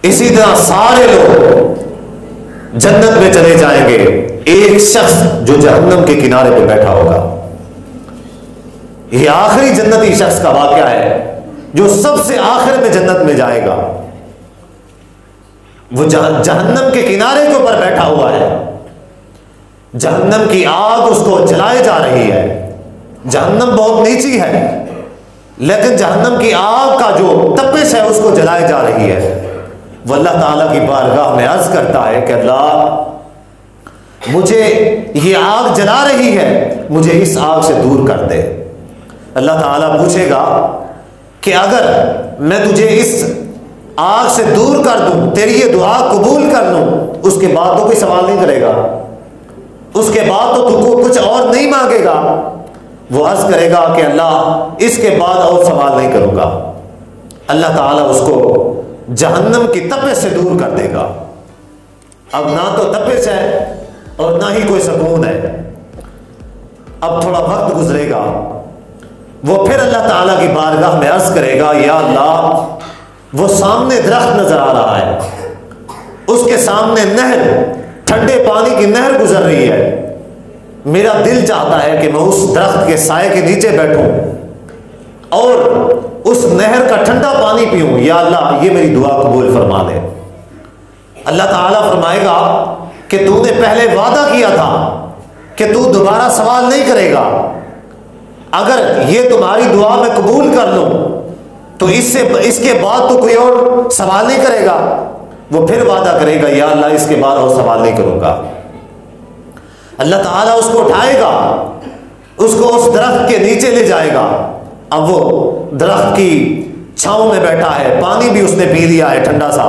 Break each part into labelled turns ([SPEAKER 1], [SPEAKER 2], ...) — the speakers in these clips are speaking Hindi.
[SPEAKER 1] इसी तरह सारे लोग जन्नत में चले जाएंगे, एक शख्स जो जहन्नम के किनारे पे बैठा होगा। यह आखिरी जन्नती शख्स का वाकया है जो सबसे आखिर में जन्नत में जाएगा। वो जहन्नम के किनारे के ऊपर बैठा हुआ है, जहन्नम की आग उसको जलाए जा रही है। जहन्नम बहुत नीची है, लेकिन जहन्नम की आग का जो तपिश है उसको जलाई जा रही है। वो अल्लाह ताला की बारगाह में अर्ज करता है कि अल्लाह, मुझे ये आग जला रही है, मुझे इस आग से दूर कर दे। अल्लाह ताला पूछेगा कि अगर मैं तुझे इस आग से दूर कर दूं, तेरी ये दुआ कबूल कर लूं, उसके बाद तो कोई सवाल नहीं करेगा, उसके बाद तो तू कुछ और नहीं मांगेगा। वो अर्ज करेगा कि अल्लाह, इसके बाद और सवाल नहीं करूंगा। अल्लाह ताला उसको जहन्नम की तपिश से दूर कर देगा। अब ना तो तपिश है और ना ही कोई सुकून है। अब थोड़ा वक्त गुजरेगा, वो फिर अल्लाह ताला की बारगाह में अर्ज करेगा, या अल्लाह, वो सामने दरख्त नजर आ रहा है, उसके सामने नहर, ठंडे पानी की नहर गुजर रही है। मेरा दिल चाहता है कि मैं उस दरख्त के साए के नीचे बैठूं और उस नहर का ठंडा पानी पीऊं। या अल्लाह, ये मेरी दुआ कबूल फरमा दे। अल्लाह ताला फरमाएगा कि तूने पहले वादा किया था कि तू दोबारा सवाल नहीं करेगा, अगर ये तुम्हारी दुआ मैं कबूल कर लूं तो इसके बाद तो कोई और सवाल नहीं करेगा। वो फिर वादा करेगा, या अल्लाह, इसके बाद और सवाल नहीं करूंगा। अल्लाह ताला उसको उठाएगा, उसको उस दरख्त के नीचे ले जाएगा। अब वो दरख्त की छांव में बैठा है, पानी भी उसने पी लिया है ठंडा सा।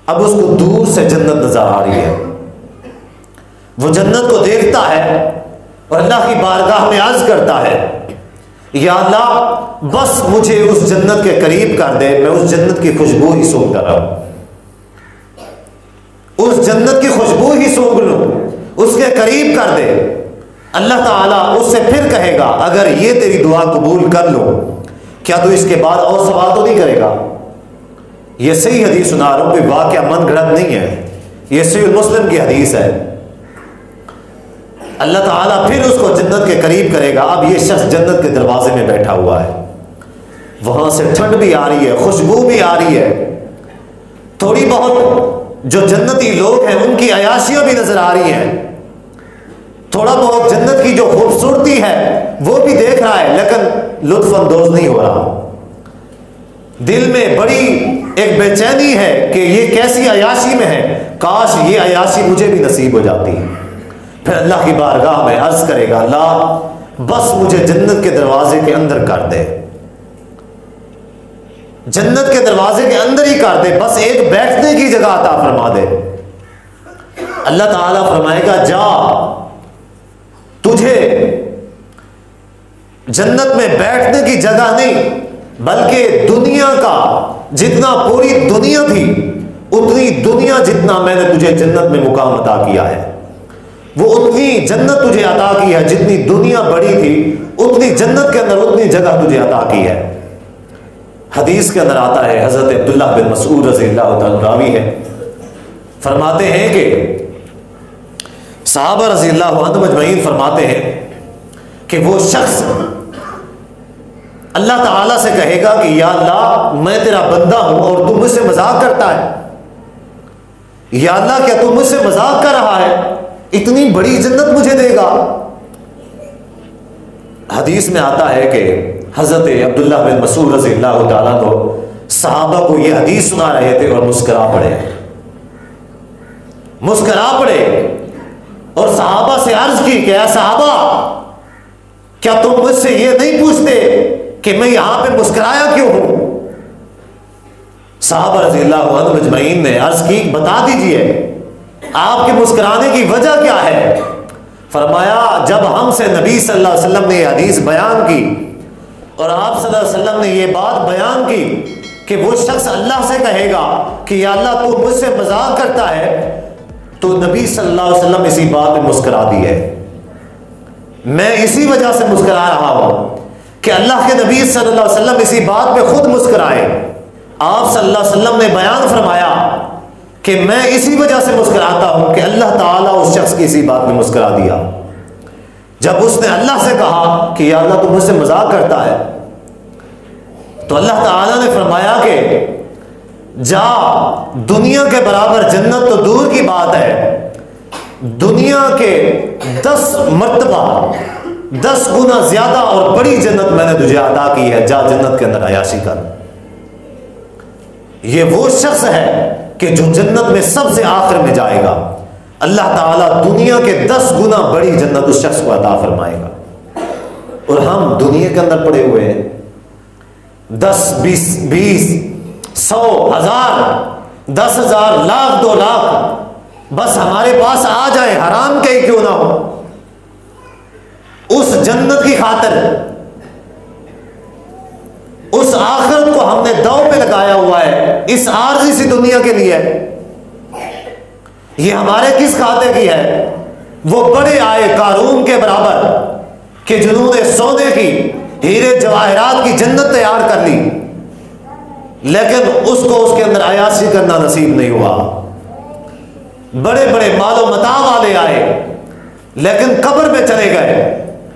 [SPEAKER 1] अब उसको दूर से जन्नत नजर आ रही है। वो जन्नत को देखता है और अल्लाह की बारगाह में अर्ज करता है, या अल्लाह, बस मुझे उस जन्नत के करीब कर दे, मैं उस जन्नत की खुशबू ही सूंघ रहा हूं, उस जन्नत की खुशबू ही सूंघ लूं, उसके करीब कर दे। अल्लाह ताला उससे फिर कहेगा, अगर ये तेरी दुआ कबूल कर लो, क्या तू इसके बाद और सवाल तो नहीं करेगा? ये सही हदीस सुना रहा हूं, कोई वाकया मन गढ़ंत नहीं है, ये सही मुस्लिम की हदीस है। अल्लाह ताला फिर उसको जन्नत के करीब करेगा। अब ये शख्स जन्नत के दरवाजे में बैठा हुआ है, वहां से ठंड भी आ रही है, खुशबू भी आ रही है, थोड़ी बहुत जो जन्नती लोग हैं उनकी अयाशियां भी नजर आ रही हैं, थोड़ा बहुत जन्नत की जो खूबसूरती है वो भी देख रहा है, लेकिन लुत्फ अंदोज नहीं हो रहा। दिल में बड़ी एक बेचैनी है कि ये कैसी अयाशी में है, काश ये अयाशी मुझे भी नसीब हो जाती। फिर अल्लाह की बारगाह में अर्ज करेगा, अल्लाह, बस मुझे जन्नत के दरवाजे के अंदर कर दे, जन्नत के दरवाजे के अंदर ही कर दे, बस एक बैठने की जगह अता फरमा दे। अल्लाह ताला फरमाएगा, जा, तुझे जन्नत में बैठने की जगह नहीं, बल्कि दुनिया का जितना, पूरी दुनिया थी उतनी दुनिया जितना मैंने तुझे जन्नत में मुकाम अता किया है, वो उतनी जन्नत तुझे अता की है, जितनी दुनिया बड़ी थी उतनी जन्नत के अंदर उतनी जगह तुझे अता की है। हदीस के अंदर आता है, हजरत अब्दुल्लाह बिन मसूद रज़ियल्लाहु ताला रावी है, फरमाते हैं कि सहाबा रज़ियल्लाहु अन्हुम अजमईन फरमाते हैं कि वो शख्स अल्लाह ताला से कहेगा कि या अल्लाह, मैं तेरा बंदा हूं और तू मुझसे मजाक करता है, या अल्लाह, क्या तू मुझसे मजाक कर रहा है, इतनी बड़ी जन्नत मुझे देगा। हदीस में आता है कि हजरत अब्दुल्लाह बिन मसूद रज़ियल्लाहु ताला को सहाबा को यह हदीस सुना रहे थे और मुस्करा पड़े, और सहाबा से अर्ज की कि या सहाबा, क्या तुम मुझसे यह नहीं पूछते कि मैं यहां पे मुस्कुराया क्यों हूं? सहाबा रज़ियल्लाहु अन्हुम अजमईन ने अर्ज की, बता दीजिए आपके मुस्कुराने की वजह क्या है? फरमाया, जब हमसे नबी सल्लल्लाहु अलैहि वसल्लम ने यह हदीस बयान की और आप सल्लल्लाहु अलैहि वसल्लम ने यह बात बयान की कि वो शख्स अल्लाह से कहेगा कि या अल्लाह, तू मुझसे मजाक करता है, तो नबी सल्लल्लाहु अलैहि वसल्लम इसी बात पे मुस्कुरा दी है। मैं इसी वजह से मुस्कुरा रहा हूं कि अल्लाह के नबी सल्लल्लाहु अलैहि वसल्लम इसी बात पे खुद मुस्कुराए आप सल्लल्लाहु अलैहि वसल्लम ने बयान फरमाया कि मैं इसी वजह से मुस्कुराता हूं कि अल्लाह ताला उस शख्स की इसी बात में मुस्कुरा दिया। जब उसने अल्लाह से कहा कि या अल्लाह तू मुझसे मजाक करता है, तो अल्लाह ताला ने फरमाया कि जा, दुनिया के बराबर जन्नत तो दूर की बात है, दुनिया के 10 मर्तबा 10 गुना ज्यादा और बड़ी जन्नत मैंने तुझे अदा की है, जा जन्नत के अंदर अयाशी कर। ये वो शख्स है कि जो जन्नत में सबसे आखिर में जाएगा, अल्लाह ताला दुनिया के 10 गुना बड़ी जन्नत उस शख्स को अता फरमाएगा। और हम दुनिया के अंदर पड़े हुए हैं, 10 20 20 100 1000 10,000 लाख 2 लाख बस हमारे पास आ जाए, हराम के ही क्यों ना हो, उस जन्नत की खातिर उस आखिरत को हमने दांव पे लगाया हुआ है इस आरजी सी दुनिया के लिए। ये हमारे किस खाते की है? वो बड़े आए कारून के बराबर कि जिन्होंने सोने की, हीरे जवाहरात की जन्नत तैयार कर ली, लेकिन उसको उसके अंदर अयाशी करना नसीब नहीं हुआ। बड़े बड़े मालो मता वाले आए, लेकिन कब्र में चले गए।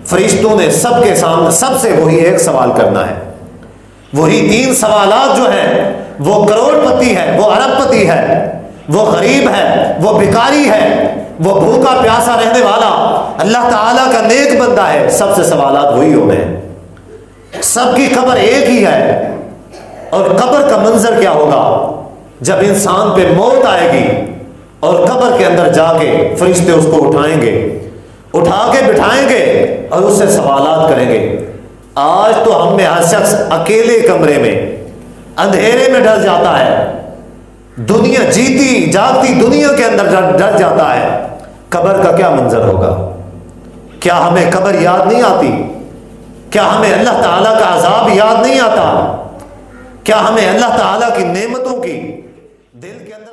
[SPEAKER 1] फरिश्तों ने सबके सामने सबसे वही एक सवाल करना है, वही 3 सवालात जो हैं, वो करोड़पति है, वो अरबपति है, वो गरीब है, वो भिखारी है, वो भूखा प्यासा रहने वाला अल्लाह ताला का नेक बंदा है, सबसे सवालात वही हो गए। सबकी कब्र एक ही है। और कब्र का मंजर क्या होगा? जब इंसान पे मौत आएगी और कब्र के अंदर जाके फरिश्ते उसको उठाएंगे, उठा के बिठाएंगे और उससे सवालात करेंगे। आज तो हम में हर शख्स अकेले कमरे में अंधेरे में डर जाता है, दुनिया जीती जागती दुनिया के अंदर डर जाता है। कब्र का क्या मंजर होगा? क्या हमें कब्र याद नहीं आती? क्या हमें अल्लाह ताला का अजाब याद नहीं आता? क्या हमें अल्लाह ताला की नेमतों की दिल के अंदर